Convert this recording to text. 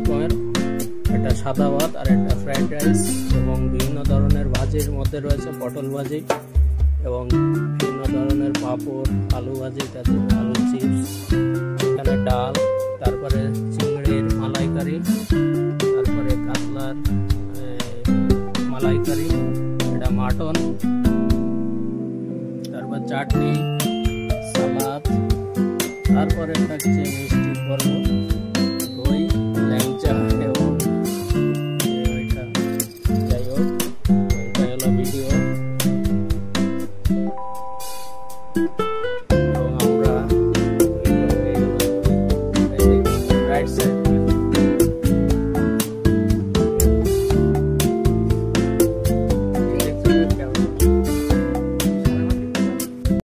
রকমের, একটা সাদা ভাত আর একটা ফ্রাইড রাইস, এবং বিভিন্ন ধরনের ভাজির মধ্যে রয়েছে পটল ভাজি এবং বিভিন্ন ধরনের পাঁপড়, আলু ভাজি ইত্যাদি, আলু চিপস, এখানে ডাল, তারপরে চিংড়ির মালাইকারি, তারপরে কাতলার মালাইকারি, এটা মাটন, তারপর চাটনি, সালাদ, তারপরে থাকছে মিষ্টি পর্ব, দই, ল্যাংচা এবং যাই হোক, এটা হলো ভিডিও।